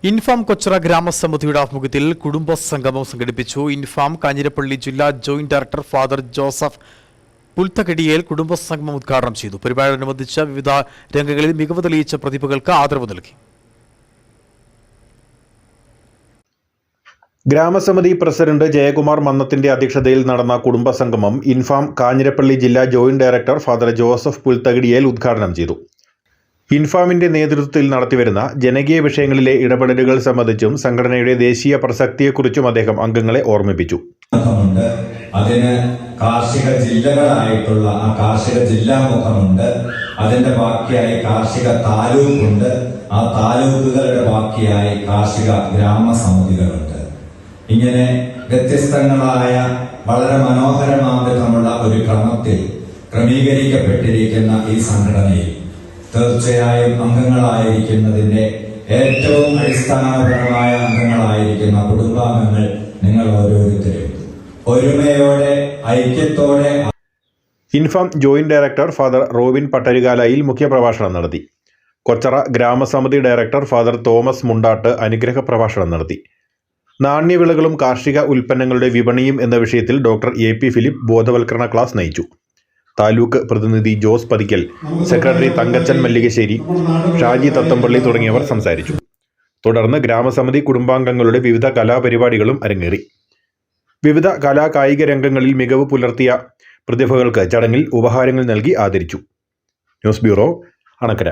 ഇൻഫാം കൊച്ചറ ഗ്രാമസമിതിയുടെ ആഭിമുഖ്യത്തിൽ കുടുംബ സംഗമം സംഘടിപ്പിച്ചു. ഇൻഫാം കാഞ്ഞിരപ്പള്ളി ജില്ലാ ജോയിന്റ് ഡയറക്ടർ ഫാദർ ജോസഫ് പുൽത്തകടിയേൽ കുടുംബ സംഗമം ഉദ്ഘാടനം ചെയ്തു. പരിപാടിയോടനുബന്ധിച്ച് വിവിധ രംഗങ്ങളിൽ മികവ് തെളിയിച്ച പ്രതിഭകൾക്ക് ആദരവ് നൽകി. ഗ്രാമസമിതി പ്രസിഡന്റ് ജയകുമാർ മന്നത്തിന്റെ അധ്യക്ഷതയിൽ നടന്ന കുടുംബ സംഗമം ഇൻഫാം കാഞ്ഞിരപ്പള്ളി ജില്ലാ ജോയിന്റ് ഡയറക്ടർ ഫാദർ ജോസഫ് പുൽത്തകടിയേൽ ഉദ്ഘാടനം ചെയ്തു. ഇൻഫാമിന്റെ നേതൃത്വത്തിൽ നടത്തിവരുന്ന ജനകീയ വിഷയങ്ങളിലെ ഇടപെടലുകൾ സംബന്ധിച്ചും സംഘടനയുടെ ദേശീയ പ്രസക്തിയെക്കുറിച്ചും അദ്ദേഹം അംഗങ്ങളെ ഓർമ്മിപ്പിച്ചു. അതിന് കാർഷിക ജില്ലകളായിട്ടുള്ള ആ കാർഷിക ജില്ലാമുഖമുണ്ട്. അതിന്റെ ബാക്കിയായി കാർഷിക താലൂക്കുണ്ട്. ആ താലൂക്കുകളുടെ ബാക്കിയായി കാർഷിക ഗ്രാമസമിതികളുണ്ട്. ഇങ്ങനെ വ്യത്യസ്തങ്ങളായ വളരെ മനോഹരമാവിധമുള്ള ഒരു ക്രമത്തിൽ ക്രമീകരിക്കപ്പെട്ടിരിക്കുന്ന ഈ സംഘടനയിൽ തീർച്ചയായും അംഗങ്ങളായിരിക്കുന്നതിന്റെ ഏറ്റവും അടിസ്ഥാനപരമായ അംഗങ്ങളായിരിക്കുന്ന കുടുംബാംഗങ്ങൾ നിങ്ങൾ ഓരോരുത്തരും ഒരുമയോടെ ഐക്യത്തോടെ. Infam joint director father Robin പട്ടരികാലയിൽ മുഖ്യപ്രഭാഷണം നടത്തി. കൊച്ചറ ഗ്രാമസമിതി ഡയറക്ടർ ഫാദർ തോമസ് മുണ്ടാട്ട് അനുഗ്രഹ പ്രഭാഷണം നടത്തി. നാണ്യവിളകളും കാർഷിക ഉൽപ്പന്നങ്ങളുടെ വിപണിയും എന്ന വിഷയത്തിൽ ഡോക്ടർ AP ഫിലിപ്പ് ബോധവൽക്കരണ ക്ലാസ് നയിച്ചു. താലൂക്ക് പ്രതിനിധി ജോസ് പതിക്കൽ, സെക്രട്ടറി തങ്കച്ചൻ മല്ലികശ്ശേരി, ഷാജി തത്തമ്പള്ളി തുടങ്ങിയവർ സംസാരിച്ചു. തുടർന്ന് ഗ്രാമസമിതി കുടുംബാംഗങ്ങളുടെ വിവിധ കലാപരിപാടികളും അരങ്ങേറി. വിവിധ കായിക രംഗങ്ങളിൽ മികവ് പുലർത്തിയ പ്രതിഭകൾക്ക് ചടങ്ങിൽ ഉപഹാരങ്ങൾ നൽകി ആദരിച്ചു. News bureau, Anakkara.